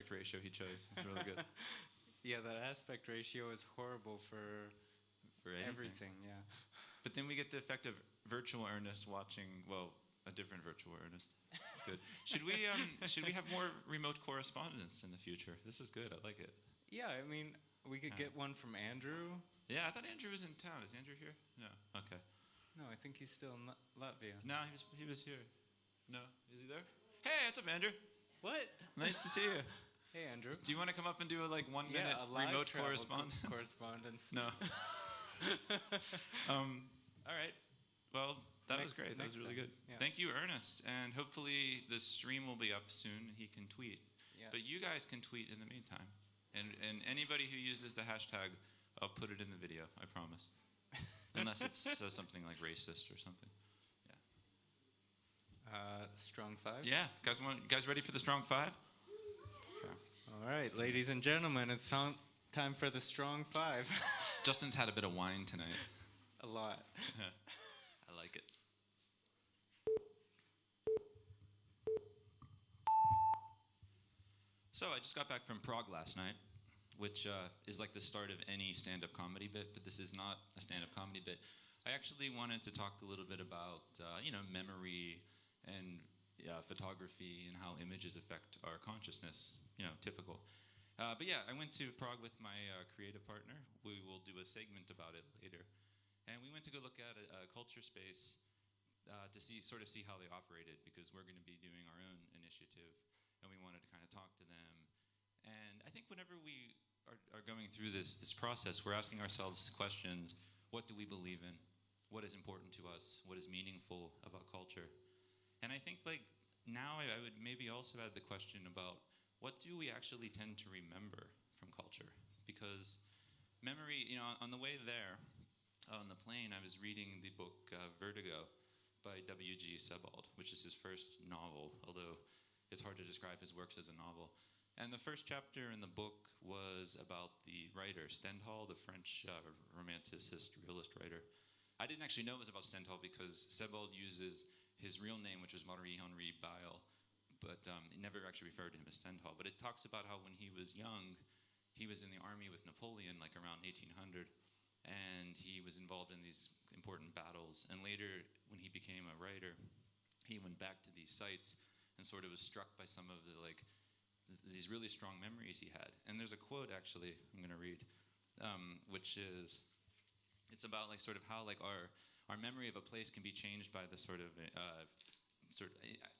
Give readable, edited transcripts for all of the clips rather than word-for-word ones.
aspect ratio he chose. It's really good. Yeah, that aspect ratio is horrible for anything. everything. Yeah. But then we get the effect of virtual Ernest watching, well, a different virtual Ernest. It's good. Should we have more remote correspondence in the future? This is good. I like it. Yeah, I mean, we could get one from Andrew. Yeah, I thought Andrew was in town. Is Andrew here? No. Okay. No, I think he's still in Latvia. No, he was here. No, is he there? Hey, what's up, Andrew? What? Nice to see you. Hey, Andrew. Do you want to come up and do a 1 minute remote correspondence? No. All right. Well, that was great. That was really good. Yeah. Thank you, Ernest. And hopefully the stream will be up soon and he can tweet. Yeah. But you guys can tweet in the meantime. And anybody who uses the hashtag, I'll put it in the video, I promise. Unless it says something like racist or something. Yeah. Strong five? Yeah. Guys ready for the strong five? Okay. All right, ladies and gentlemen, it's time for the strong five. Justin's had a bit of wine tonight. A lot. I like it. So I just got back from Prague last night, which is like the start of any stand-up comedy bit, but this is not a stand-up comedy bit. I actually wanted to talk a little bit about, memory and photography and how images affect our consciousness, typical. But yeah, I went to Prague with my creative partner. We will do a segment about it later. And we went to go look at a culture space to see how they operated, because we're going to be doing our own initiative, and we wanted to kind of talk to them. And I think whenever we are going through this process, we're asking ourselves questions: what do we believe in? What is important to us? What is meaningful about culture? And I think now I would maybe also add the question about what do we actually tend to remember from culture? Because memory, on the way there, on the plane, I was reading the book Vertigo by W.G. Sebald, which is his first novel, although it's hard to describe his works as a novel. And the first chapter in the book was about the writer, Stendhal, the French romanticist, realist writer. I didn't actually know it was about Stendhal because Sebald uses his real name, which was Marie-Henri Beyle, but it never actually referred to him as Stendhal. But it talks about how when he was young, he was in the army with Napoleon, around 1800, and he was involved in these important battles. And later, when he became a writer, he went back to these sites and sort of was struck by some of these really strong memories he had. And there's a quote, actually, I'm going to read, which is, it's about how our memory of a place can be changed by the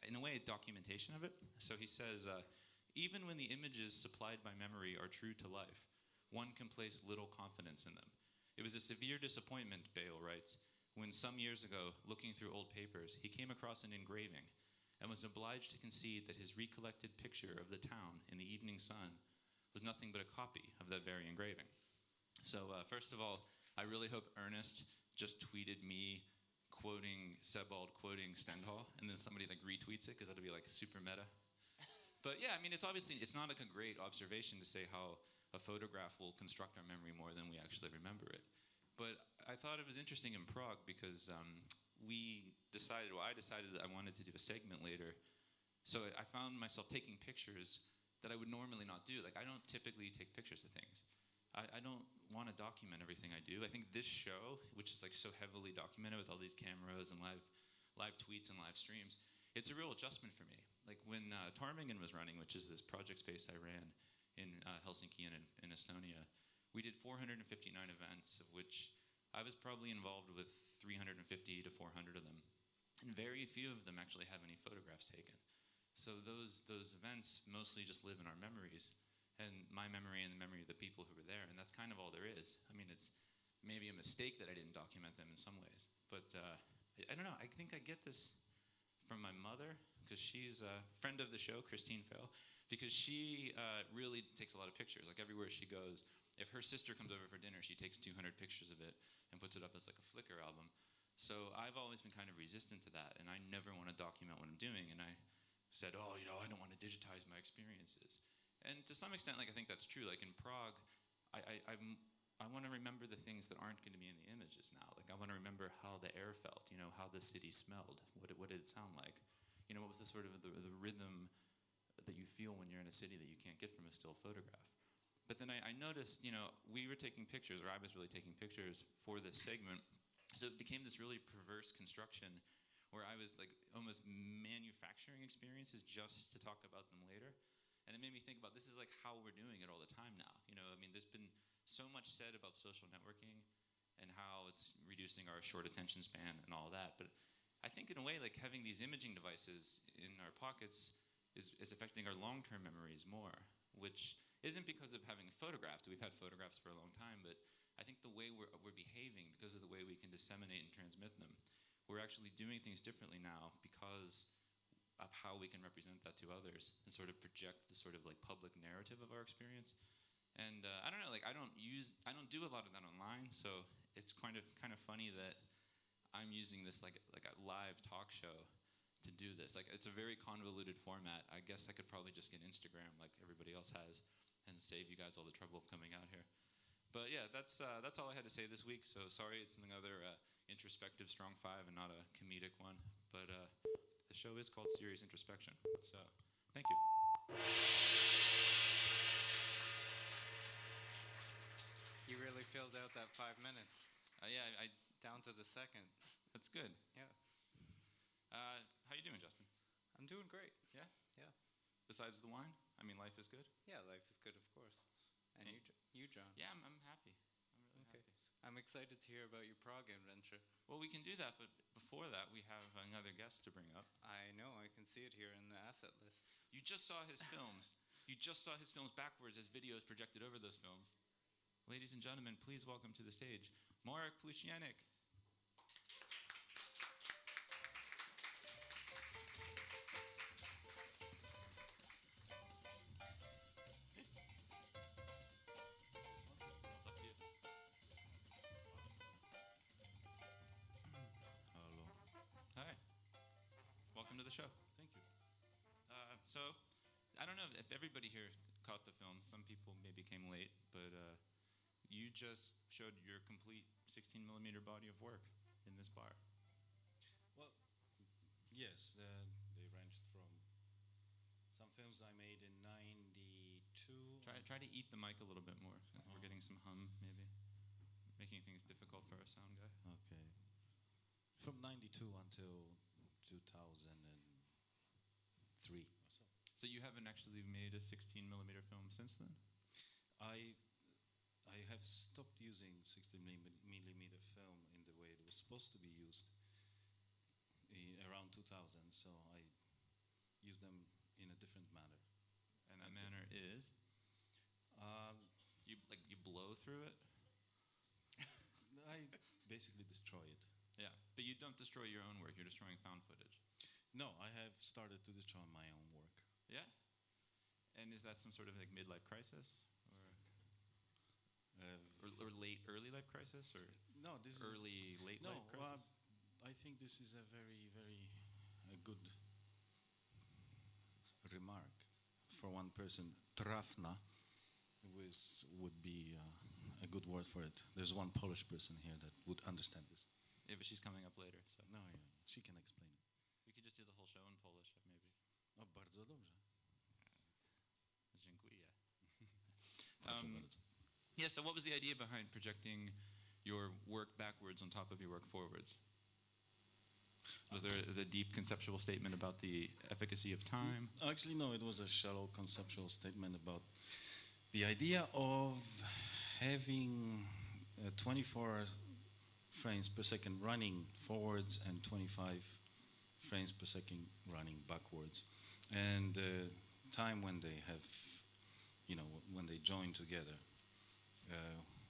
in a way, documentation of it. So he says, even when the images supplied by memory are true to life, one can place little confidence in them. It was a severe disappointment, Beyle writes, when some years ago, looking through old papers, he came across an engraving and was obliged to concede that his recollected picture of the town in the evening sun was nothing but a copy of that very engraving. So first of all, I really hope Ernest just tweeted me quoting Sebald, quoting Stendhal, and then somebody retweets it, because that'll be super meta. But yeah, it's not a great observation to say how a photograph will construct our memory more than we actually remember it. But I thought it was interesting in Prague because I decided that I wanted to do a segment later. So I found myself taking pictures that I would normally not do. I don't typically take pictures of things. I don't want to document everything I do. I think this show, which is so heavily documented with all these cameras and live tweets and live streams, it's a real adjustment for me. When Tarmingen was running, which is this project space I ran in Helsinki and in Estonia, we did 459 events, of which I was probably involved with 350 to 400 of them. And very few of them actually have any photographs taken. So those events mostly just live in our memories, and my memory and the memory of the people who were there, and that's kind of all there is. It's maybe a mistake that I didn't document them in some ways, but I don't know. I think I get this from my mother, because she's a friend of the show, Christine Fell, because she really takes a lot of pictures. Everywhere she goes, if her sister comes over for dinner, she takes 200 pictures of it and puts it up as a Flickr album. So I've always been kind of resistant to that, and I never want to document what I'm doing, and I said, I don't want to digitize my experiences. And to some extent, I think that's true. In Prague, I want to remember the things that aren't going to be in the images now. I want to remember how the air felt, how the city smelled, what did it sound like, what was the sort of the rhythm that you feel when you're in a city that you can't get from a still photograph. But then I noticed, we were taking pictures, or I was really taking pictures for this segment, so it became this really perverse construction where I was like almost manufacturing experiences just to talk about them later. And it made me think about this is like how we're doing it all the time now. There's been so much said about social networking and how it's reducing our short attention span and all that. But I think in a way, like having these imaging devices in our pockets is affecting our long-term memories more, which isn't because of having photographs. We've had photographs for a long time, but I think the way we're behaving, because of the way we can disseminate and transmit them, we're actually doing things differently now because of how we can represent that to others and sort of project the sort of like public narrative of our experience. And I don't know, like I don't do a lot of that online, so it's kind of funny that I'm using this like a live talk show to do this. Like it's a very convoluted format. I guess I could probably just get Instagram like everybody else has and save you guys all the trouble of coming out here. But yeah, that's all I had to say this week. So sorry, it's another introspective Strong Five and not a comedic one. But the show is called Serious Introspection. So thank you. You really filled out that 5 minutes. Yeah, Down to the second. That's good. Yeah. How you doing, Justin? I'm doing great. Yeah? Yeah. Besides the wine? I mean, life is good? Yeah, life is good, of course. And you, John? Yeah, I'm happy. I'm really happy. I'm excited to hear about your Prague adventure. Well, we can do that, but before that, we have another guest to bring up. I know, I can see it here in the asset list. You just saw his films. You just saw his films backwards as videos projected over those films. Ladies and gentlemen, please welcome to the stage, Marek Plusienik. Hi. Welcome to the show. Thank you. So, I don't know if everybody here caught the film. Some people maybe came late, but you just showed your complete 16 millimeter body of work in this bar. Well, yes, they ranged from some films I made in '92. Try to eat the mic a little bit more. We're getting some hum, maybe. Making things difficult for our sound guy. Okay. From '92 until 2003 or so. So you haven't actually made a 16 millimeter film since then? I have stopped using 16 millimeter film in the way it was supposed to be used around 2000. So I use them in a different manner. And that manner is? You blow through it? I basically destroy it. Yeah, but you don't destroy your own work. You're destroying found footage. No, I have started to destroy my own work. Yeah? And is that some sort of like midlife crisis? Or early life crisis? Or no, this early, late life crisis? I think this is a very, very good remark for one person. Trafna would be a good word for it. There's one Polish person here that would understand this. Yeah, but she's coming up later, so. No, yeah, she can explain it. We could just do the whole show in Polish, maybe. O, bardzo dobrze. Dziękuję. Proszę bardzo. Yeah, so what was the idea behind projecting your work backwards on top of your work forwards? Was there a deep conceptual statement about the efficacy of time? Actually, no, it was a shallow conceptual statement about the idea of having 24 frames per second running forwards and 25 frames per second running backwards. And time when they have, when they join together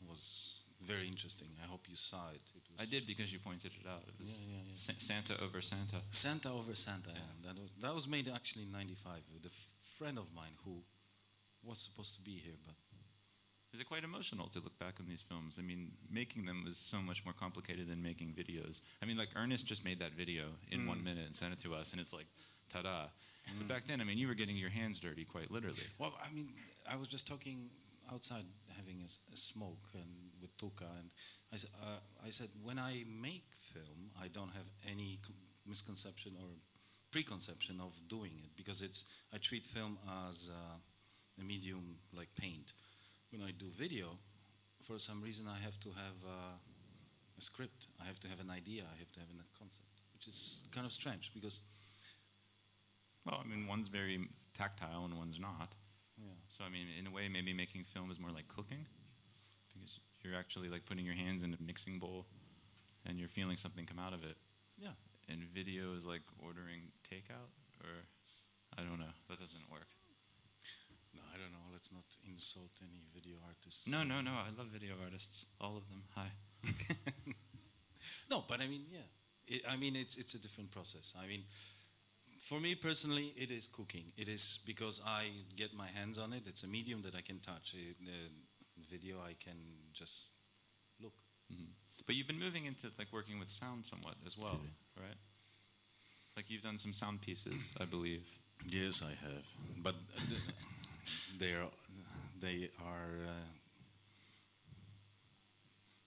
was very interesting. I hope you saw it. I did, because you pointed it out. It was yeah. Santa over Santa. Santa over Santa, yeah. That was made actually in '95 with a friend of mine who was supposed to be here, but... Is it quite emotional to look back on these films? I mean, making them was so much more complicated than making videos. I mean, like, Ernest just made that video in 1 minute and sent it to us, and it's like, ta-da. But back then, I mean, you were getting your hands dirty, quite literally. Well, I mean, I was just talking outside, having a smoke and with Tuka, and I said, when I make film, I don't have any misconception or preconception of doing it, because I treat film as a medium like paint. When I do video, for some reason I have to have a script. I have to have an idea. I have to have a concept, which is kind of strange because. Well, I mean, one's very tactile and one's not. Yeah. So, I mean, in a way, maybe making film is more like cooking, because you're actually like putting your hands in a mixing bowl and you're feeling something come out of it. Yeah. And video is like ordering takeout, or I don't know. That doesn't work. No, I don't know. Let's not insult any video artists. No. I love video artists, all of them. Hi. No, but I mean, yeah. It's a different process. I mean, for me personally, it is cooking. It is because I get my hands on it. It's a medium that I can touch. Video, I can just look. Mm-hmm. But you've been moving into like working with sound somewhat as well, right? Like you've done some sound pieces, I believe. Yes, I have. But they are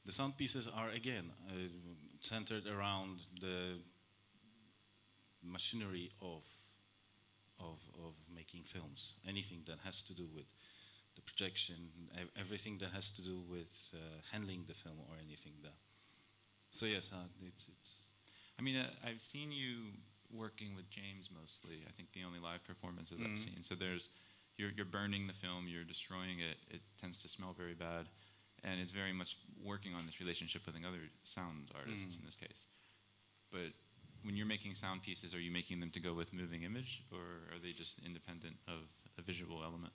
the sound pieces are again centered around the machinery of making films. Anything that has to do with the projection, everything that has to do with handling the film or anything that. So yes, it's. I mean, I've seen you working with James mostly. I think the only live performances I've seen. So you're burning the film, you're destroying it. It tends to smell very bad, and it's very much working on this relationship with other sound artists in this case. But when you're making sound pieces, are you making them to go with moving image, or are they just independent of a visual element?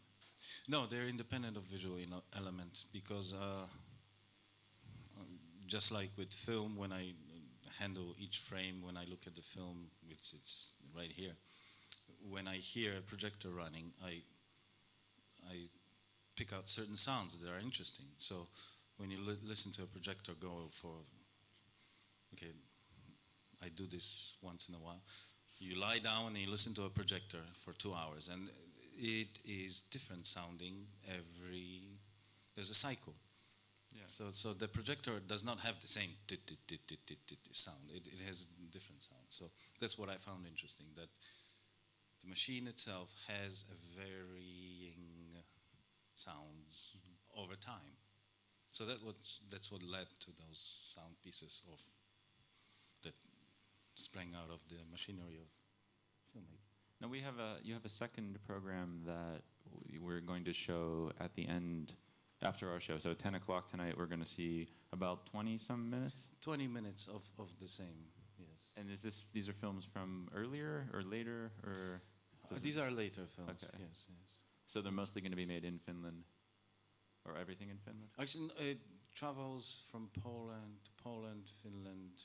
No, they're independent of visual element because just like with film, when I handle each frame, when I look at the film, it's right here. When I hear a projector running, I pick out certain sounds that are interesting. So when you listen to a projector go for, okay, I do this once in a while. You lie down and you listen to a projector for 2 hours, and it is different sounding there's a cycle. Yeah. So the projector does not have the same sound. It has different sound. So that's what I found interesting, that the machine itself has a varying sounds over time. So that's what led to those sound pieces that sprang out of the machinery of filmmaking. Now you have a second program that we're going to show at the end after our show. So at 10 o'clock tonight, we're going to see about 20-some minutes? 20 minutes of the same, yes. And these are films from earlier or later? Or these are later films, okay. Yes. So they're mostly going to be made in Finland? Or everything in Finland? Actually, it travels from Poland to Finland,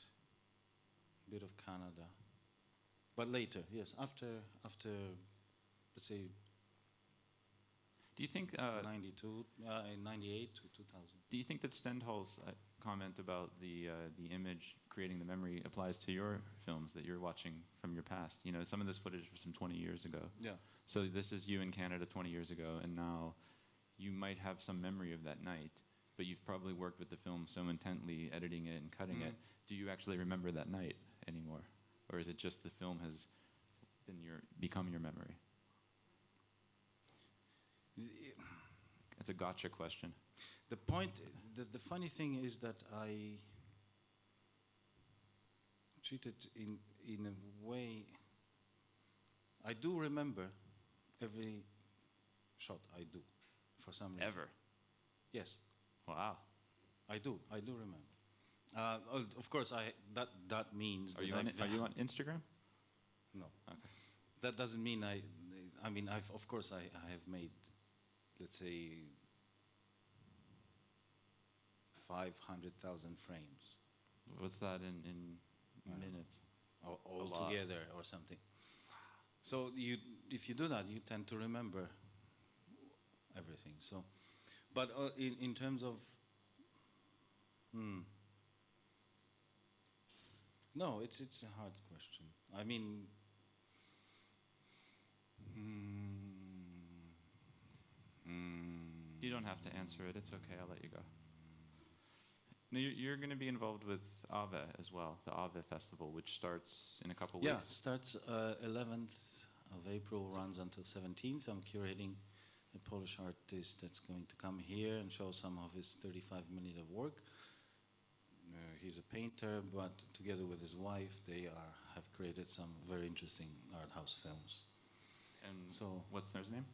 a bit of Canada. But later, yes, after let's say, do you think 92, 98 to 2000? Do you think that Stendhal's comment about the image creating the memory applies to your films that you're watching from your past? You know, some of this footage was from 20 years ago. Yeah. So this is you in Canada 20 years ago, and now you might have some memory of that night, but you've probably worked with the film so intently, editing it and cutting it. Do you actually remember that night anymore? Or is it just the film has become your memory? It's a gotcha question. The point, the funny thing is that I treat it in a way, I do remember every shot I do, for some reason. Ever? Yes. Wow. I do remember. Of course, that means. Are you on Instagram? No. Okay. That doesn't mean I mean, of course I have made, let's say, 500,000 frames. What's that in minutes? All together or something. So if you do that, you tend to remember everything. So, but in terms of, no, it's a hard question. I mean, You don't have to answer it. It's okay. I'll let you go. Now you're going to be involved with Ave as well, the Ave Festival, which starts in a couple Yeah, weeks. starts 11th of April, runs until 17th. I'm curating a Polish artist that's going to come here and show some of his 35 minutes of work. He's a painter, but together with his wife, they have created some very interesting art house films. And So, what's their name?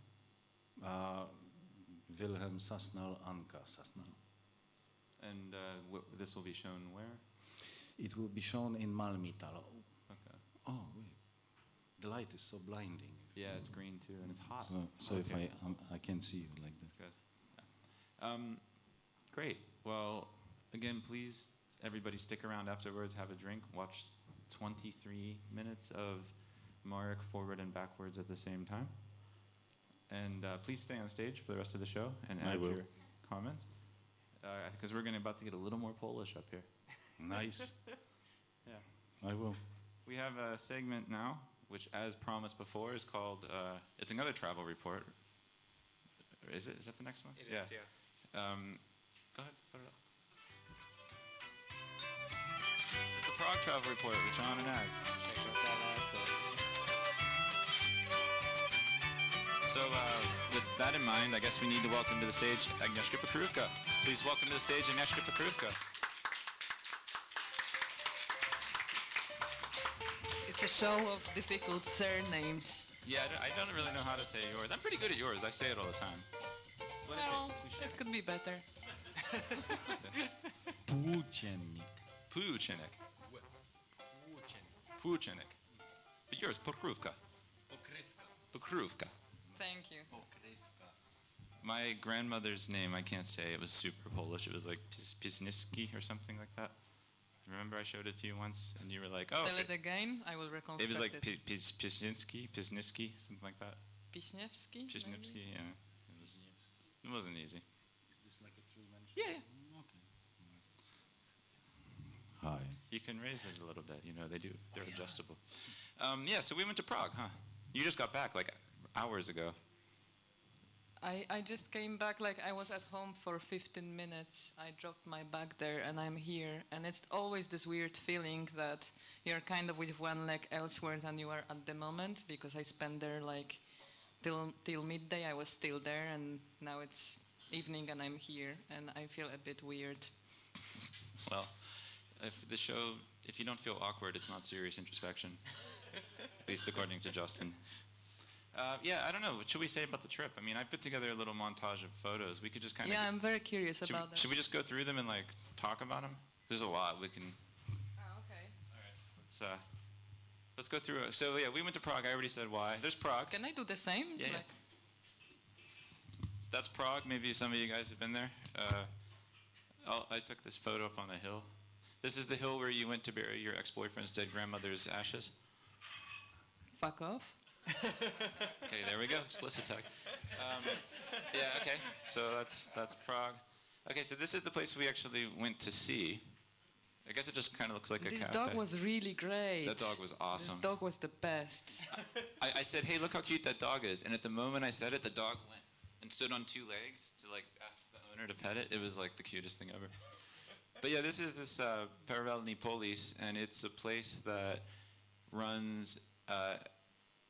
Wilhelm Sasnal, Anka Sasnal. And this will be shown where? It will be shown in Malmitalo. Okay. Oh, wait. The light is so blinding. Yeah, it's green too, and it's hot. So if Okay. I can see you like That's this. good. Yeah. Great. Well, again, please, everybody stick around afterwards, have a drink, watch 23 minutes of Marek forward and backwards at the same time. And please stay on stage for the rest of the show and I add will. your comments. Because we're about to get a little more Polish up here. Nice. Yeah. I will. We have a segment now, which, as promised before, is called, it's another travel report. Is it? Is that the next one? It is, yeah. Go ahead, put it up. This is the Prague travel report with John and Ags. Check out that asset. So, with that in mind, I guess we need to welcome to the stage Agnieszka Pokrówka. Please welcome to the stage Agnieszka Pokrówka. It's a show of difficult surnames. Yeah, I don't really know how to say yours. I'm pretty good at yours. I say it all the time. What is Well, it? it could be better. Płóciennik. Płóciennik. Płóciennik. But yours, Pokrówka. Pokrówka. Thank you. My grandmother's name, I can't say. It was super Polish. It was like Pisniski or something like that. Remember I showed it to you once, and you were like, "Oh." Tell Okay. it again. I will reconstruct It was like it. Pisniski, something like that. Pisniewski? Pisniewski, maybe? yeah. It wasn't easy. Is this like a three-dimensional? Yeah. Okay. Hi. You can raise it a little bit. You know, they're adjustable. Yeah. So we went to Prague, huh? You just got back like hours ago. I just came back, like I was at home for 15 minutes. I dropped my bag there and I'm here. And it's always this weird feeling that you're kind of with one leg elsewhere than you are at the moment, because I spent there like till midday. I was still there, and now it's evening and I'm here, and I feel a bit weird. Well, if you don't feel awkward, it's not serious introspection. At least according to Justin. Yeah, I don't know. What should we say about the trip? I mean, I put together a little montage of photos. We could just kind of... Yeah, I'm very curious about that. Should we just go through them and like talk about them? There's a lot. We can... Oh, okay. All right. Let's go through. So yeah, we went to Prague. I already said why. There's Prague. Can I do the same? Yeah. Like, That's Prague. Maybe some of you guys have been there. I took this photo up on a hill. This is the hill where you went to bury your ex-boyfriend's dead grandmother's ashes. fuck off. Okay, there we go. Explicit tag. Yeah. Okay. So that's Prague. Okay. So this is the place we actually went to see. I guess it just kind of looks like a This cafe. dog was really great. That dog was awesome. This dog was the best. I said, "Hey, look how cute that dog is," and at the moment I said it, the dog went and stood on two legs to like ask the owner to pet it. It was like the cutest thing ever. But yeah, this is this Paravelny Polis, and it's a place that runs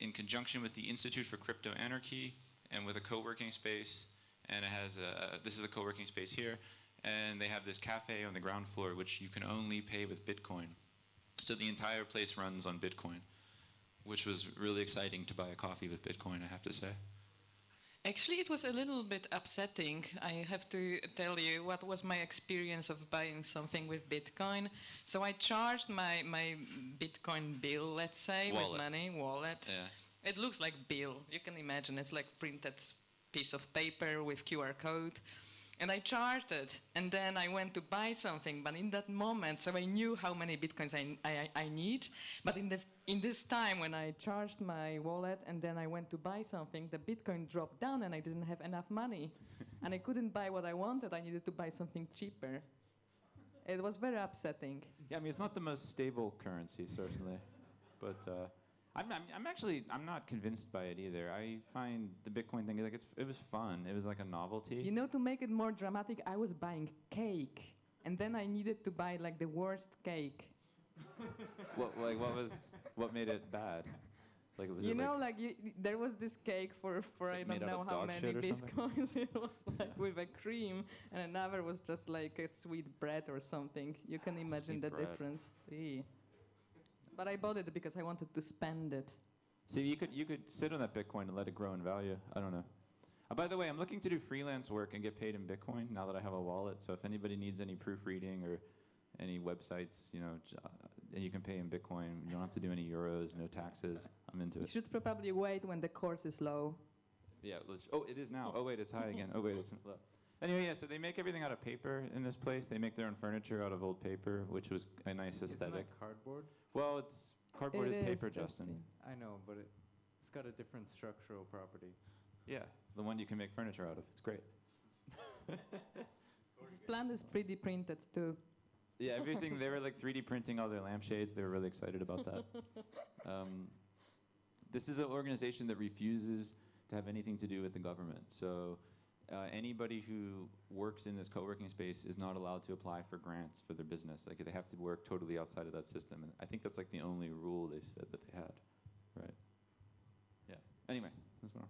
in conjunction with the Institute for Crypto Anarchy and with a co-working space. And it has this is a co-working space here, and they have this cafe on the ground floor, which you can only pay with Bitcoin. So the entire place runs on Bitcoin, which was really exciting to buy a coffee with Bitcoin, I have to say. Actually, it was a little bit upsetting. I have to tell you what was my experience of buying something with Bitcoin. So I charged my Bitcoin bill, let's say, Wallet. with money, wallet. Yeah. It looks like bill. You can imagine it's like printed piece of paper with QR code. And I charged it, and then I went to buy something, but in that moment, so I knew how many Bitcoins I need, but in this time when I charged my wallet and then I went to buy something, the Bitcoin dropped down and I didn't have enough money. And I couldn't buy what I wanted, I needed to buy something cheaper. It was very upsetting. Yeah, I mean, it's not the most stable currency, certainly. But I'm not convinced by it either. I find the Bitcoin thing, like, it was fun. It was like a novelty. You know, to make it more dramatic, I was buying cake. and then I needed to buy like the worst cake. What made it bad? Like, was You it know, like, there was this cake for it I made don't out know of how dog many shit or something? bitcoins. It was like with a cream, and another was just like a sweet bread or something. You can imagine Sweet the bread. difference. Eee. But I bought it because I wanted to spend it. see, you could sit on that Bitcoin and let it grow in value. I don't know. By the way, I'm looking to do freelance work and get paid in Bitcoin now that I have a wallet. So if anybody needs any proofreading or any websites, and you can pay in Bitcoin. You don't have to do any euros, no taxes. I'm into You it. should probably wait when the course is low. Yeah. Oh, it is now. Oh wait, it's high again. Oh wait, it's low. Anyway, yeah. So they make everything out of paper in this place. They make their own furniture out of old paper, which was a nice Isn't aesthetic. that cardboard? Well, it's cardboard It is paper, is, Justin. I know, but it's got a different structural property. Yeah, the one you can make furniture out of. It's great. This plant is 3D printed too. Yeah, everything. They were like 3D printing all their lampshades. They were really excited about that. This is an organization that refuses to have anything to do with the government. So anybody who works in this co-working space is not allowed to apply for grants for their business. Like they have to work totally outside of that system. And I think that's like the only rule they said that they had, right? Yeah. Anyway, this one.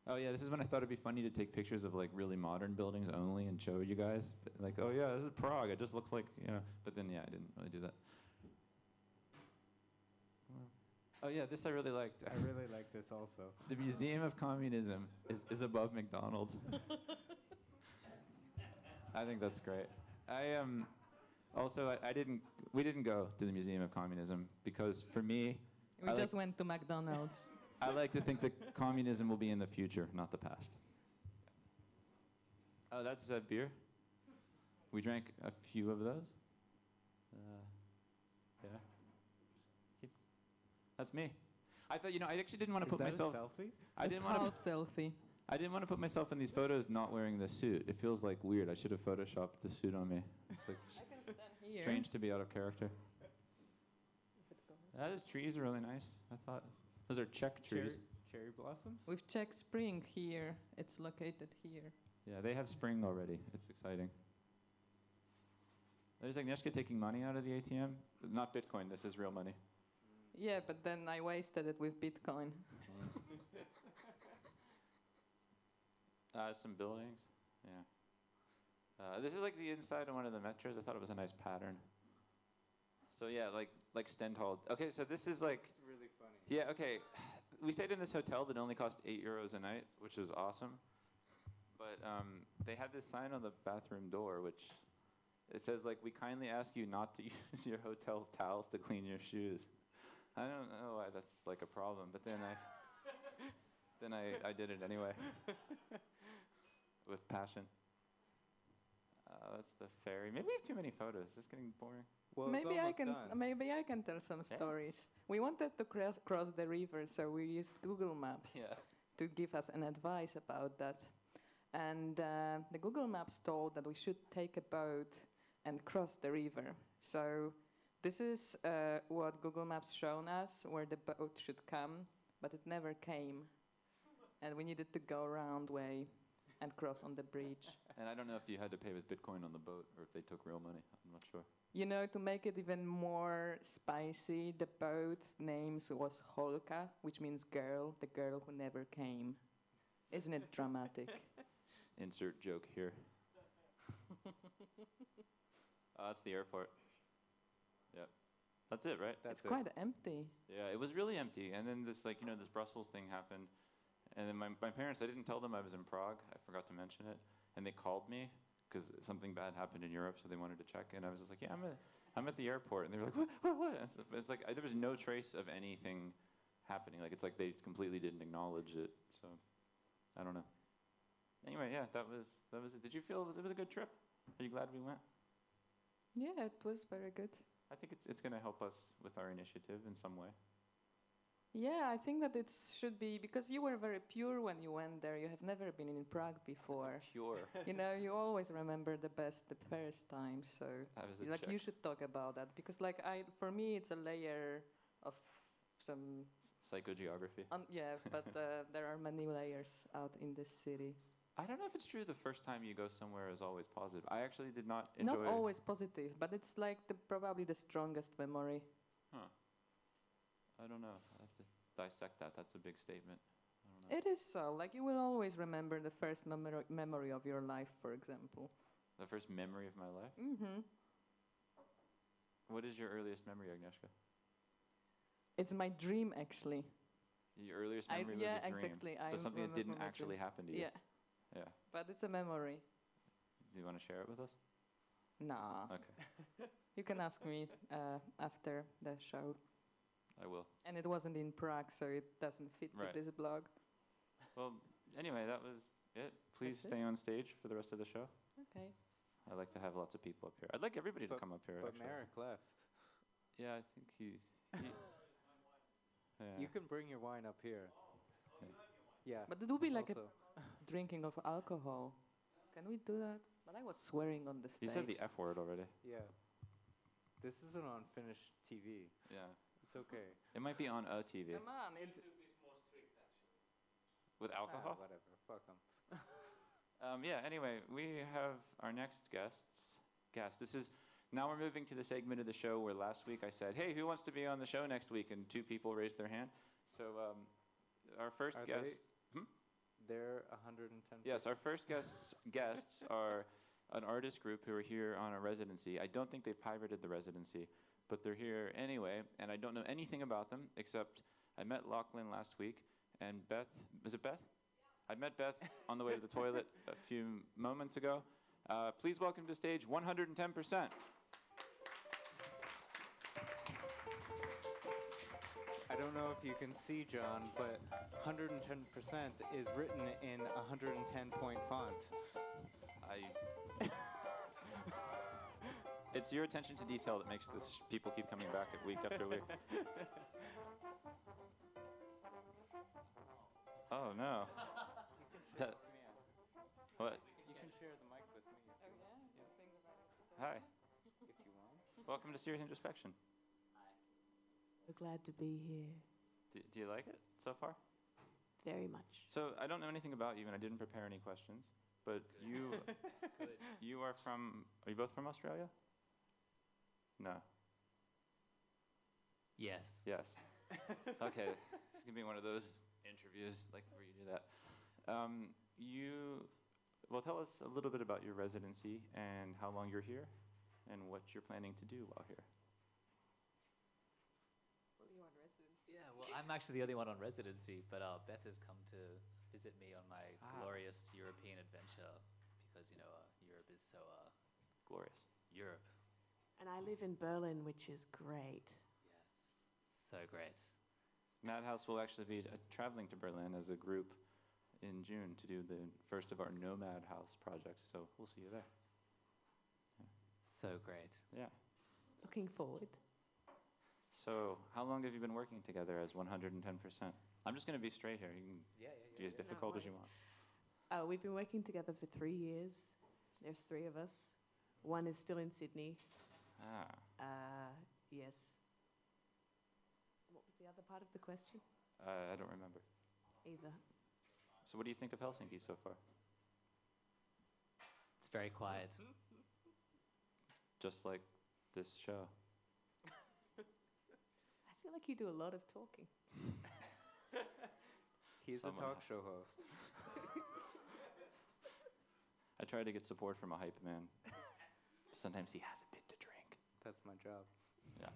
Oh yeah, this is when I thought it'd be funny to take pictures of like really modern buildings only and show you guys. Like, oh yeah, this is Prague. It just looks like, But then yeah, I didn't really do that. Oh yeah, this I really liked. I really like this also. The Museum of Communism is above McDonald's. I think that's great. We didn't go to the Museum of Communism because for me, We just went to McDonald's. I like to think that communism will be in the future, not the past. Oh, that's beer. We drank a few of those. Yeah. That's me. I thought, I actually didn't want to Is put that myself. a selfie? I It's didn't want to. half selfie. I didn't want to put myself in these photos not wearing the suit. It feels like weird. I should have photoshopped the suit on me. It's like I can stand here. strange to be out of character. Those trees are really nice. I thought those are Czech trees. Cherry blossoms? We've checked spring here. It's located here. Yeah, they have spring already. It's exciting. There's Agnieszka taking money out of the ATM. Not Bitcoin. This is real money. Yeah, but then I wasted it with Bitcoin. Some buildings. Yeah. This is like the inside of one of the metros. I thought it was a nice pattern. So yeah, like Stendhal. Okay, so this is like. It's really funny. Yeah. Okay. We stayed in this hotel that only cost €8 a night, which was awesome. But they had this sign on the bathroom door, which it says like, "We kindly ask you not to use your hotel towels to clean your shoes." I don't know why that's like a problem, but then I did it anyway with passion. That's the ferry. Maybe we have too many photos. Is this getting boring? Well, it's Maybe I almost can done. maybe I can tell some Yeah. stories. We wanted to cross the river, so we used Google Maps Yeah. to give us an advice about that. And the Google Maps told that we should take a boat and cross the river. So this is what Google Maps shown us, where the boat should come, but it never came. And we needed to go around way and cross on the bridge. And I don't know if you had to pay with Bitcoin on the boat or if they took real money. I'm not sure. You know, to make it even more spicy, the boat's name was Holka, which means girl, the girl who never came. Isn't it dramatic? Insert joke here. That's the airport. Yep. That's it, right? That's It's quite empty. Yeah, it was really empty. And then this, this Brussels thing happened. And then my parents, I didn't tell them I was in Prague. I forgot to mention it. And they called me because something bad happened in Europe, so they wanted to check. And I was just like, yeah, I'm at the airport. And they were like, what? And so it's like, there was no trace of anything happening. Like, it's like they completely didn't acknowledge it. So, I don't know. Anyway, yeah, that was it. Did you feel it was a good trip? Are you glad we went? Yeah, it was very good. I think it's going to help us with our initiative in some way. Yeah, I think that it should be, because you were very pure when you went there. You have never been in Prague before. Pure. You know, you always remember the first time. So, I was a like, Czech. you should talk about that, because, like, for me, it's a layer of some. Psychogeography. Yeah, but there are many layers out in this city. I don't know if it's true the first time you go somewhere is always positive. I actually did not enjoy. Not always positive, but it's like probably the strongest memory. Huh. I don't know. I have to dissect that. That's a big statement. I don't know. It is so. Like you will always remember the first memory of your life, for example. The first memory of my life? Mm-hmm. What is your earliest memory, Agnieszka? It's my dream, actually. Your earliest memory was yeah, a dream. exactly. So I something that remember didn't my actually dream. happen to you. Yeah, Yeah. but it's a memory. Do you want to share it with us? Nah. Okay. You can ask me after the show. I will. And it wasn't in Prague, so it doesn't fit Right. to this blog. Well, anyway, that was it. Please That's stay it? on stage for the rest of the show. Okay. I like to have lots of people up here. I'd like everybody to come up here. But actually. Merrick left. Yeah, I think he yeah. You can bring your wine up here. Yeah. But it would be like also. a drinking of alcohol. Can we do that? But I was swearing on the stage. You said the F word already. Yeah. This isn't on Finnish TV. Yeah. It's okay. It might be on a TV. Come on, it's With alcohol? Whatever. Fuck them. Yeah, anyway, we have our next guest. This is, now we're moving to the segment of the show where last week I said, hey, who wants to be on the show next week? And 2 people raised their hand. So our first Are guest. They're 110. Yes, our first guests are an artist group who are here on a residency. I don't think they pirated the residency, but they're here anyway, and I don't know anything about them except I met Lachlan last week, and Beth, was it Beth? I met Beth on the way to the toilet a few moments ago. Please welcome to the stage 110%. I don't know if you can see, John, but 110% is written in 110-point font. It's your attention to detail that makes this people keep coming back week after week. Oh no. What? You can share the mic with me Hi. if you want. Welcome to Serious Introspection. So glad to be here. Do you like it so far? Very much. So I don't know anything about you, and I didn't prepare any questions. But you, you are from? Are you both from Australia? No. Yes. Yes. Okay. This is gonna be one of those interviews, like where you do that. Well, tell us a little bit about your residency and how long you're here, and what you're planning to do while here. Yeah, well, I'm actually the only one on residency, but Beth has come to visit me on my glorious European adventure because, you know, Europe is so... Glorious. Europe. And I live in Berlin, which is great. Yes. So great. Madhouse will actually be traveling to Berlin as a group in June to do the first of our Nomad House projects, so we'll see you there. So great. Yeah. Looking forward. So, how long have you been working together as 110%? I'm just going to be straight here. You can be as difficult as you want. We've been working together for 3 years. There's 3 of us. One is still in Sydney. Yes. What was the other part of the question? I don't remember. Either. So, what do you think of Helsinki so far? It's very quiet. Just like this show. I feel like you do a lot of talking. He's Someone a talk has- show host. I try to get support from a hype man. Sometimes he has a bit to drink. That's my job. Yeah.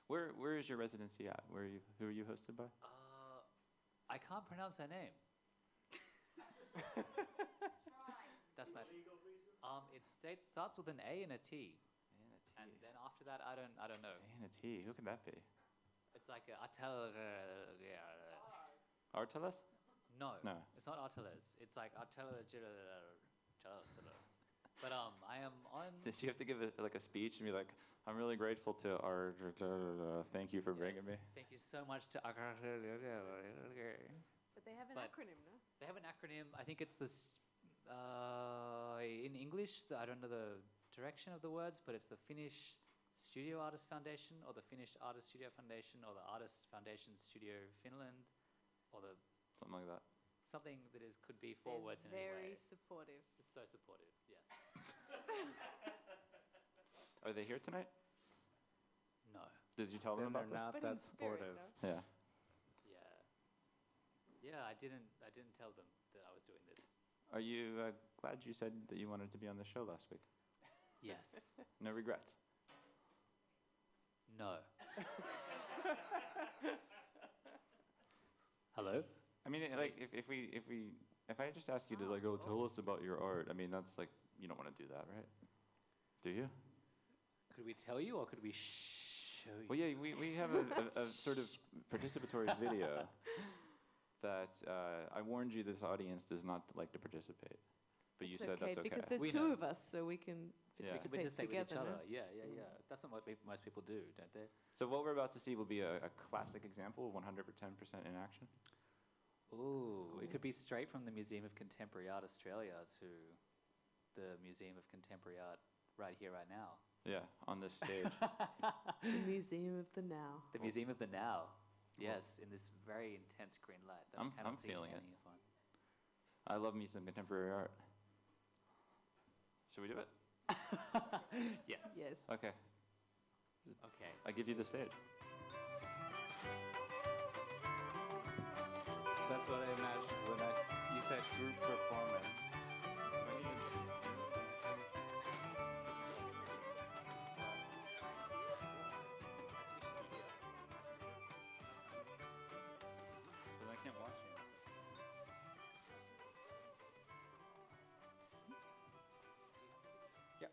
Where is your residency at? Who are you hosted by? I can't pronounce her name. That's my... It starts with an A and a T. And then after that, I don't know. A and a T. Who could that be? It's like Artel... Artelis? No, No. it's not Artelis. It's like Artel... But I am on... Did you have to give a speech and be like, I'm really grateful to our... thank you for bringing me. Thank you so much to... But they have an But- acronym, no? They have an acronym. I think it's this... in English, I don't know the direction of the words, but it's the Finnish Studio Artist Foundation, or the Finnish Artist Studio Foundation, or the Artist Foundation Studio Finland, or the... Something like that. something that is could be four words in any Very way. supportive. It's so supportive. Yes. Are they here tonight? No. Did you tell them Then about they're this? not But that in spirit, supportive. no? Yeah. Yeah. Yeah, I didn't tell them that I was doing this. Are you glad you said that you wanted to be on the show last week? Yes. No regrets? No. Hello? I mean, like, if I just ask you to, like, oh, tell us about your art, I mean, that's like, you don't want to do that, right? Do you? Could we tell you or could we show you? Well, yeah, we have a sort of participatory video that I warned you this audience does not like to participate. But you It's said that's okay. because there's We two know. of us, so we can Yeah. We can participate participate with each together. other. no? Yeah. That's what most people do, don't they? So what we're about to see will be a classic example of 110% in action. Ooh, it could be straight from the Museum of Contemporary Art Australia to the Museum of Contemporary Art right here, right now. Yeah, on this stage. The Museum of the Now. The Museum of the Now. Yes, in this very intense green light that I'm I cannot see feeling it. any of on. I love me some contemporary art. Should we do it? Yes. Yes. Okay, Okay. I give you the stage. That's what I imagined when you said group performance. But I can't watch you. Yep.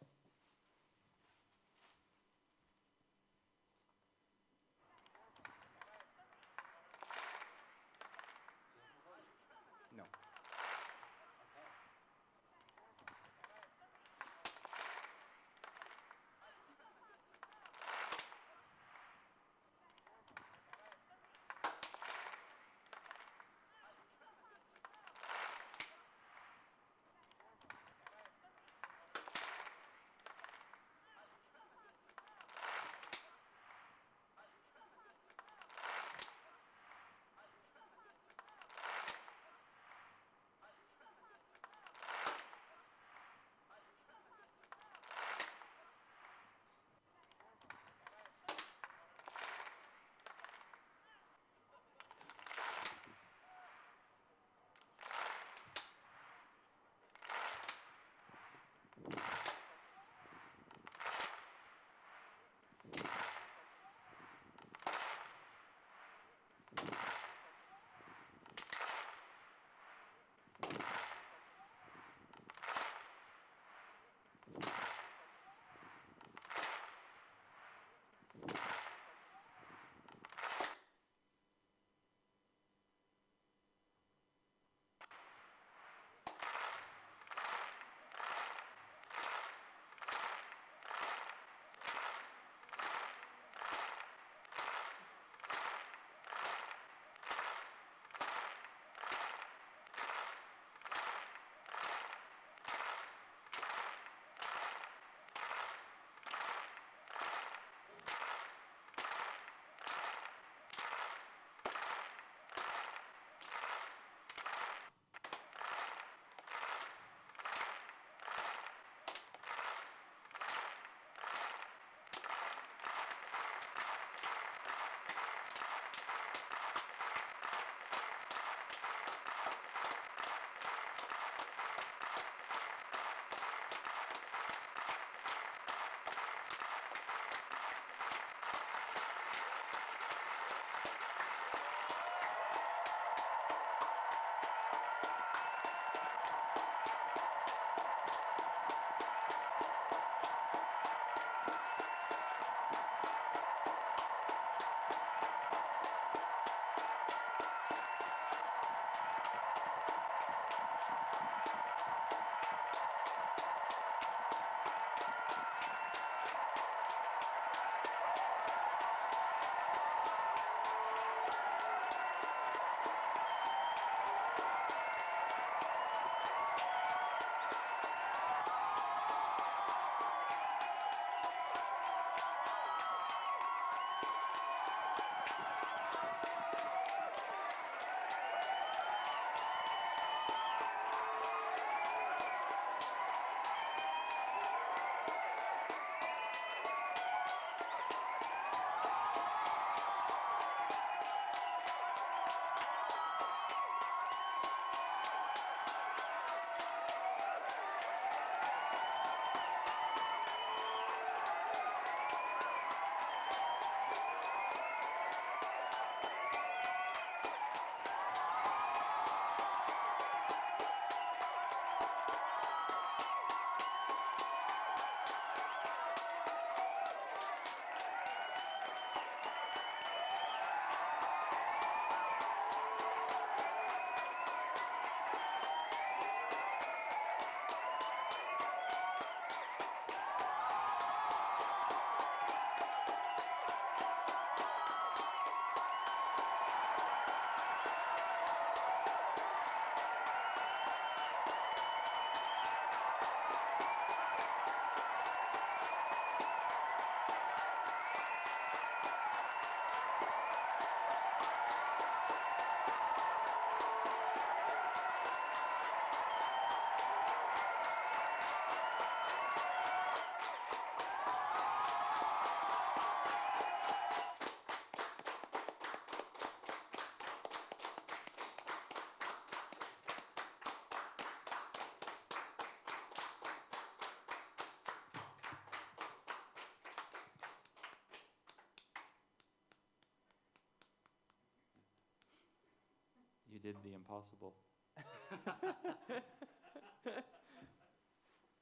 did the impossible.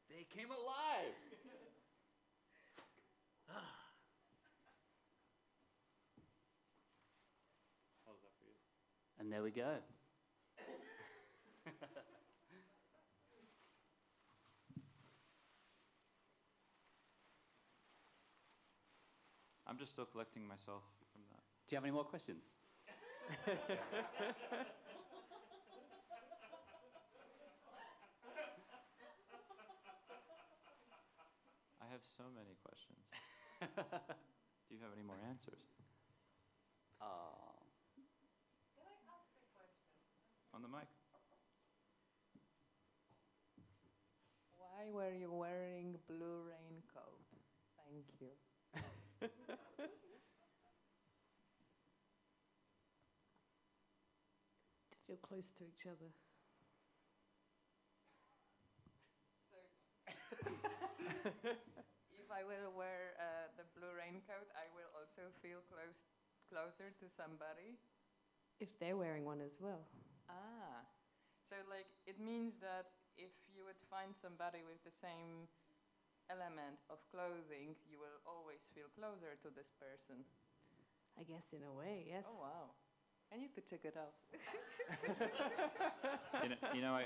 They came alive! How's that for you? And there we go. I'm just still collecting myself from that. Do you have any more questions? I have so many questions. Do you have any more answers? On the mic. Why were you wearing blue raincoat? Thank you. To feel close to each other. If I will wear the blue raincoat, I will also feel closer to somebody. If they're wearing one as well. Ah, so like it means that if you would find somebody with the same element of clothing, you will always feel closer to this person. I guess in a way, yes. Oh wow, I need to check it out.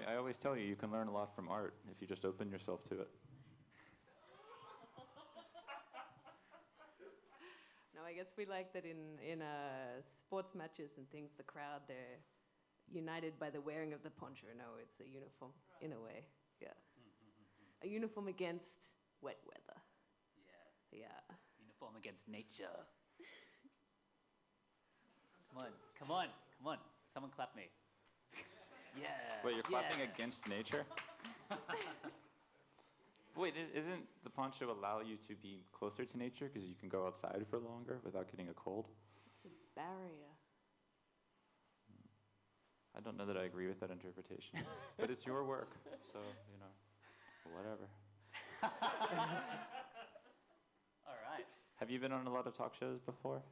I always tell you, you can learn a lot from art if you just open yourself to it. No, I guess we like that in sports matches and things, the crowd, they're united by the wearing of the poncho. No, it's a uniform in a way, yeah. A uniform against wet weather. Yes. Yeah. Uniform against nature. Come on. Someone clap me. Yeah. Wait, you're clapping yeah. against nature? Wait, isn't the poncho allow you to be closer to nature because you can go outside for longer without getting a cold? It's a barrier. I don't know that I agree with that interpretation, but it's your work, so, whatever. All right. Have you been on a lot of talk shows before?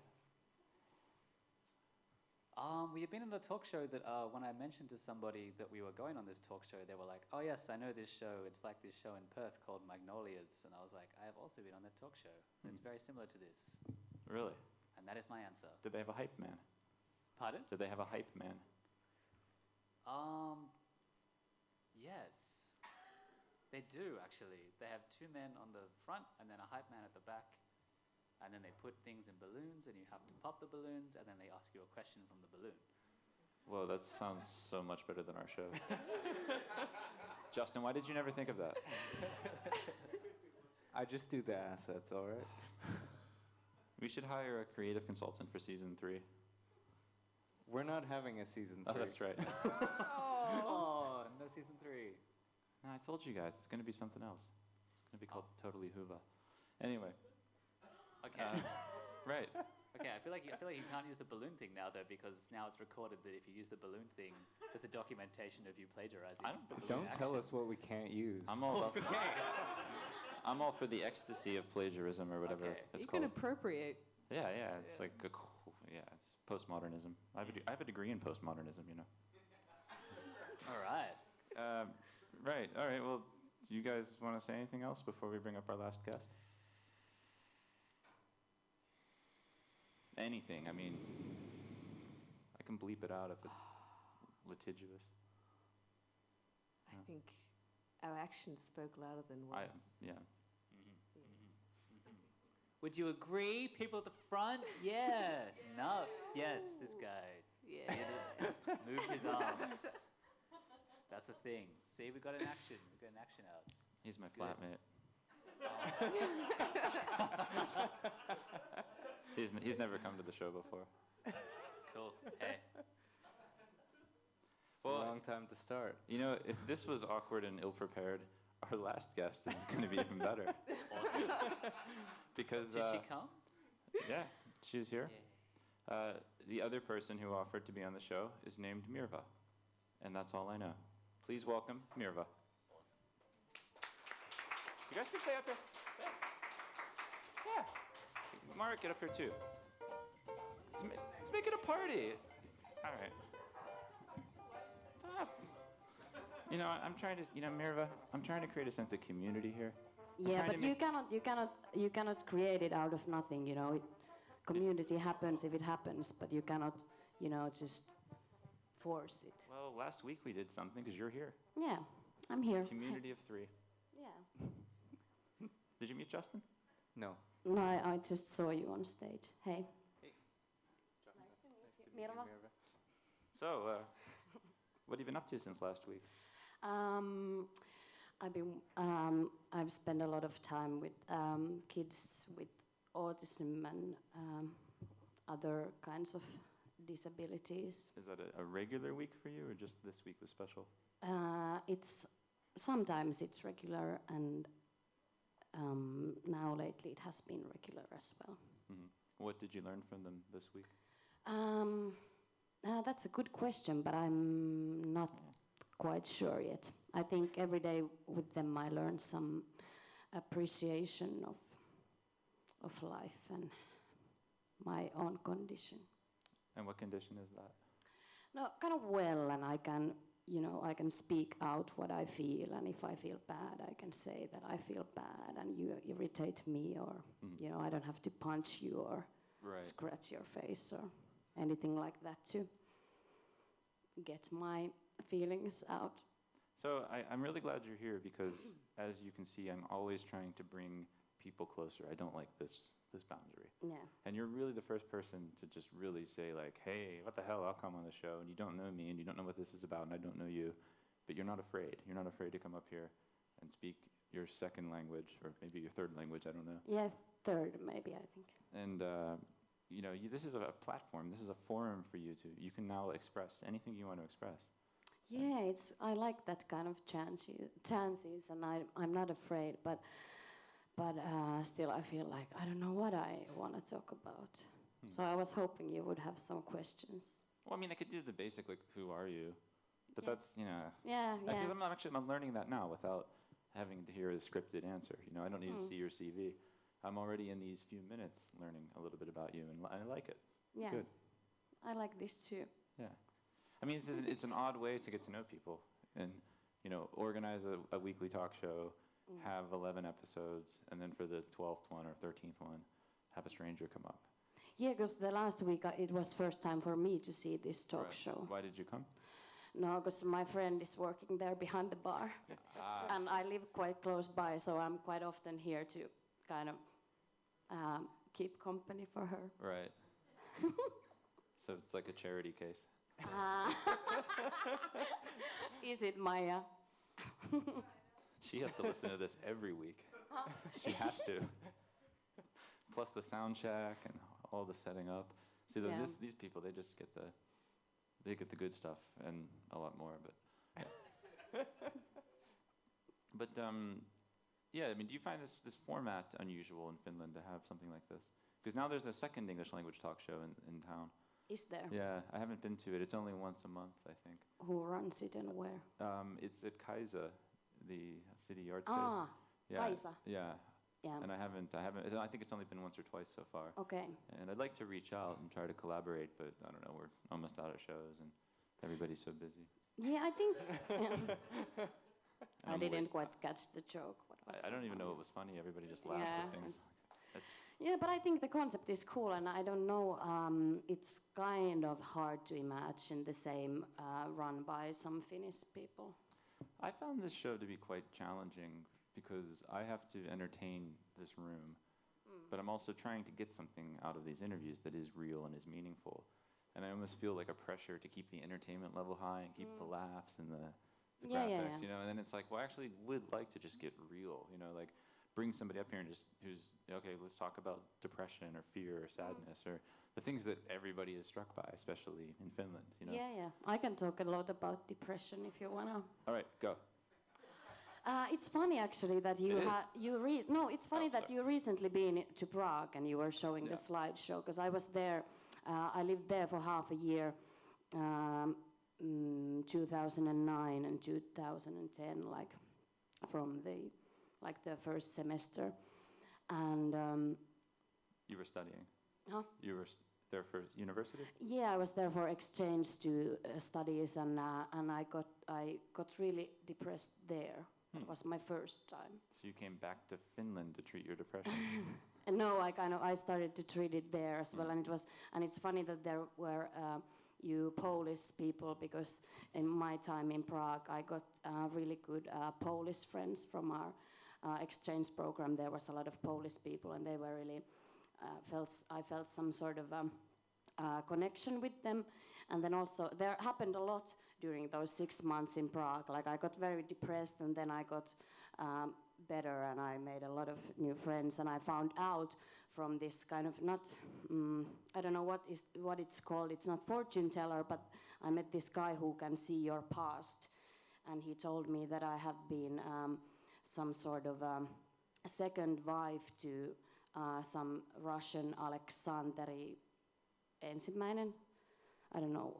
We've been on a talk show that when I mentioned to somebody that we were going on this talk show, they were like, oh yes, I know this show. It's like this show in Perth called Magnolias. And I was like, I have also been on that talk show. It's very similar to this. Really? And that is my answer. Did they have a hype man? Pardon? Did they have a hype man? Yes. They do, actually. They have two men on the front and then a hype man at the back. And then they put things in balloons and you have to pop the balloons and then they ask you a question from the balloon. Whoa, that sounds so much better than our show. Justin, why did you never think of that? I just do the assets, all right? We should hire a creative consultant for season 3. We're not having a season 3. Oh, that's right. Oh, no season 3. No, I told you guys, it's going to be something else. It's going to be called Totally Huva. Anyway. Okay. Right. Okay, I feel like you can't use the balloon thing now though, because now it's recorded that if you use the balloon thing, there's a documentation of you plagiarizing. Don't tell us what we can't use. I'm all about I'm all for the ecstasy of plagiarism or whatever Okay. it's You called. can appropriate. Yeah, it's like it's postmodernism. I have a degree in postmodernism, All right. Right. All right. Well, do you guys want to say anything else before we bring up our last guest? Anything. I mean, I can bleep it out if it's litigious. I think our actions spoke louder than words. Yeah. Would you agree? People at the front? Yeah. No. Yes, this guy. Yeah. Moves his arms. That's the thing. See, we got an action. We got an action out. He's my It's good. flatmate. He's never come to the show before. Cool. Hey. It's the wrong time to start. If this was awkward and ill-prepared, our last guest is going to be even better. Awesome. Because, Did she come? yeah, she's here. Yeah. The other person who offered to be on the show is named Mirva. And that's all I know. Please welcome Mirva. Awesome. You guys can stay up here. Yeah. Mark, get up here too. Let's make it a party. All right. You know, I'm trying to, Mirva, I'm trying to create a sense of community here. Yeah, but you cannot create it out of nothing. You know, community happens if it happens, but you cannot, just force it. Well, last week we did something because you're here. Yeah, I'm here. Community of three. Yeah. Did you meet Justin? No. No, I just saw you on stage. Hey. Nice to meet you, Mirva. So, what have you been up to since last week? I've spent a lot of time with kids with autism and other kinds of disabilities. Is that a regular week for you, or just this week was special? Sometimes it's regular, and now lately it has been regular as well. Mm-hmm. What did you learn from them this week? That's a good question, but I'm not quite sure yet. I think every day with them I learn some appreciation of life and my own condition. And what condition is that? No, kind of well, and I can speak out what I feel, and if I feel bad, I can say that I feel bad, and you irritate me, or I don't have to punch you or scratch your face or anything like that to get my feelings out. So I'm really glad you're here because, as you can see, I'm always trying to bring people closer. I don't like this boundary. Yeah. And you're really the first person to just really say, like, hey, what the hell, I'll come on the show, and you don't know me, and you don't know what this is about, and I don't know you, but you're not afraid. You're not afraid to come up here and speak your second language, or maybe your third language, I don't know. Yeah, third maybe, I think. And, this is a platform, this is a forum for you you can now express anything you want to express. Yeah, I like that kind of chances, and I'm not afraid, but still I feel like I don't know what I want to talk about. So I was hoping you would have some questions. Well, I mean, I could do the basic, like, who are you? But that's, Yeah. Because I'm learning that now without having to hear a scripted answer. I don't need to see your CV. I'm already in these few minutes learning a little bit about you, and I like it. Yeah. It's good. I like this too. Yeah. I mean, it's an odd way to get to know people, and organize a weekly talk show, have 11 episodes, and then for the 12th one or 13th one, have a stranger come up. Yeah, because the last week it was first time for me to see this talk show. Why did you come? No, because my friend is working there behind the bar, and I live quite close by, so I'm quite often here to kind of keep company for her. Right. So it's like a charity case. Is it, Maya? She has to listen to this every week. She has to. Plus the sound check and all the setting up. See, these people, they just get the good stuff and a lot more. But yeah. But yeah, I mean, do you find this format unusual in Finland to have something like this? Because now there's a second English language talk show in town. Is there? Yeah, I haven't been to it. It's only once a month, I think. Who runs it and where? It's at Kaisa, the city art Ah, space. Kaisa. Yeah. Yeah. And I think it's only been once or twice so far. Okay. And I'd like to reach out and try to collaborate, but I don't know, we're almost out of shows and everybody's so busy. Yeah, I think. I didn't quite catch the joke. I don't even know what was funny. Everybody just laughs at things. Yeah, but I think the concept is cool, and I don't know, it's kind of hard to imagine the same run by some Finnish people. I found this show to be quite challenging because I have to entertain this room, but I'm also trying to get something out of these interviews that is real and is meaningful. And I almost feel like a pressure to keep the entertainment level high and keep the laughs and the graphics, and then it's like, well, I actually would like to just get real, like bring somebody up here and who's okay, let's talk about depression or fear or sadness or the things that everybody is struck by, especially in Finland, Yeah, I can talk a lot about depression if you wanna. All right, go. It's funny actually that it's funny that you recently been to Prague and you were showing the slideshow, because I was there. I lived there for half a year, 2009 and 2010, like from the first semester, and you were studying. Huh? there for university? Yeah, I was there for exchange studies, and I got really depressed there. It was my first time. So you came back to Finland to treat your depression? And no, I started to treat it there as well, and it's funny that there were you Polish people, because in my time in Prague I got really good Polish friends from our exchange program. There was a lot of Polish people, and they were really I felt some sort of connection with them. And then also there happened a lot during those 6 months in Prague. Like, I got very depressed, and then I got better, and I made a lot of new friends, and I found out from this kind of I don't know what it's called. It's not fortune teller, but I met this guy who can see your past, and he told me that I have been some sort of second wife to some Russian Aleksanteri ensimmäinen. I don't know.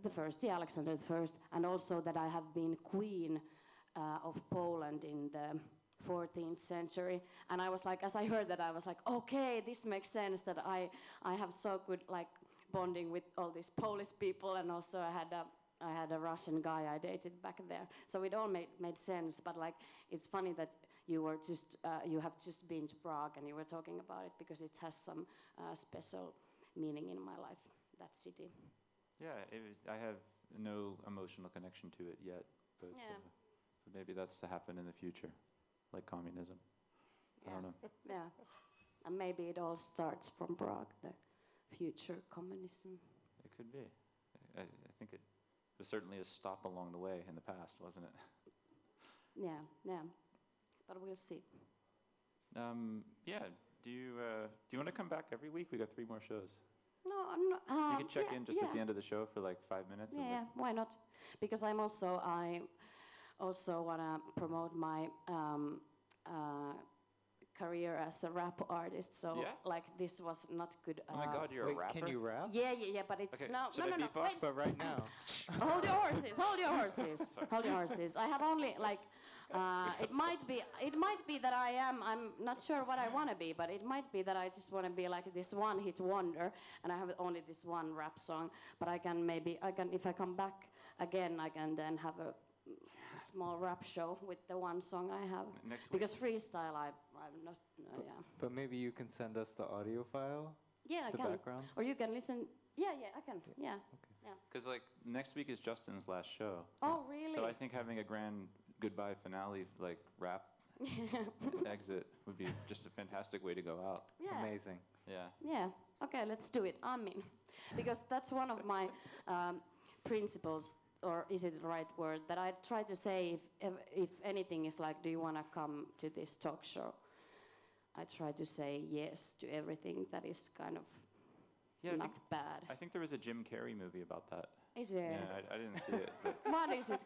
The first, yeah, Alexander the First, and also that I have been queen of Poland in the 14th century. And I was like, as I heard that, I was like, okay, this makes sense, that I have so good like bonding with all these Polish people, and also I had a Russian guy I dated back there. So it all made sense. But like, it's funny that you have just been to Prague and you were talking about it, because it has some special meaning in my life, that city. Yeah, I have no emotional connection to it yet, but maybe that's to happen in the future, like communism. I don't know. Yeah, and maybe it all starts from Prague, the future communism. It could be. I think it was certainly a stop along the way in the past, wasn't it? Yeah, but we'll see. Yeah. Do you want to come back every week? We got 3 more shows. No. You can check in just at the end of the show for like 5 minutes. Yeah, why not? Because I also want to promote my career as a rap artist. So like, this was not good. Oh my God, you're a rapper? Can you rap? Yeah, but it's okay. no. Beatbox? But right now. Hold your horses. Hold your horses. I have only like. It might be that I'm not sure what I want to be, but it might be that I just want to be like this one-hit wonder, and I have only this one rap song. But I can if I come back again, I can then have a small rap show with the one song I have. Next week. Because freestyle, I'm not. Yeah. But maybe you can send us the audio file. Yeah, I the can. background. Or you can listen. Yeah, I can. Yeah. Okay. Yeah. Because like next week is Justin's last show. Oh, really? So I think having a grand goodbye finale, like rap exit, would be just a fantastic way to go out. Yeah. Amazing. Yeah. Yeah. Okay, let's do it. I'm in. Because that's one of my principles, or is it the right word, that I try to say if anything is like, do you want to come to this talk show? I try to say yes to everything that is kind of not bad. I think there was a Jim Carrey movie about that. Is there? Yeah, I didn't see it. But What is it?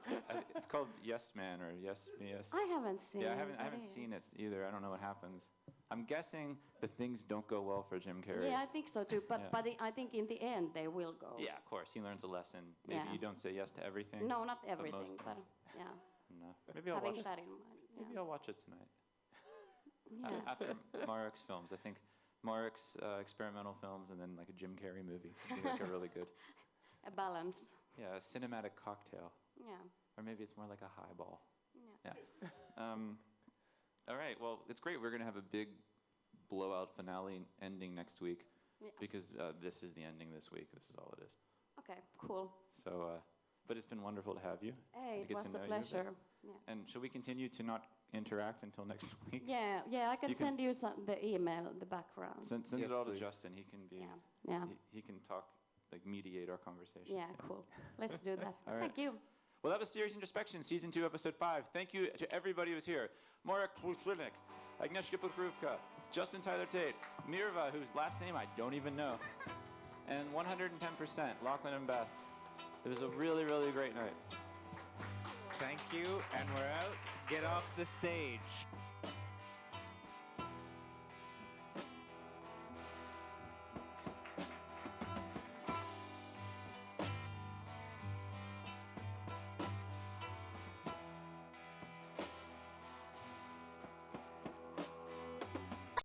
it's called Yes Man or Yes. I haven't seen it. Yeah, I haven't seen it either. I don't know what happens. I'm guessing that things don't go well for Jim Carrey. Yeah, I think so too. But I think in the end they will go. Yeah, of course. He learns a lesson. Maybe you don't say yes to everything. No, not everything, but yeah. No. Maybe I'll Having watch that in mind. Yeah. Maybe I'll watch it tonight. Yeah. After Marek's films, I think Marek's experimental films and then like a Jim Carrey movie would be like a really good. A balance. Yeah, a cinematic cocktail. Yeah. Or maybe it's more like a highball. Yeah. All right. Well, it's great. We're going to have a big blowout finale ending next week because this is the ending this week. This is all it is. Okay, cool. So, but it's been wonderful to have you. Hey, to it was a pleasure. Yeah. And should we continue to not interact until next week? Yeah, I can send you the email, the background. Send Yes, it all please. to Justin. He can be. Yeah. He can talk, like mediate our conversation. Yeah, cool. Let's do that. All right. Thank you. Well, that was Series Introspection, Season 2, Episode 5. Thank you to everybody who was here. Marek Puslinik, Agnieszka Pokrówka, Justin Tyler Tate, Mirva, whose last name I don't even know, and 110%, Lachlan and Beth. It was a really, really great night. Thank you, and we're out. Get off the stage.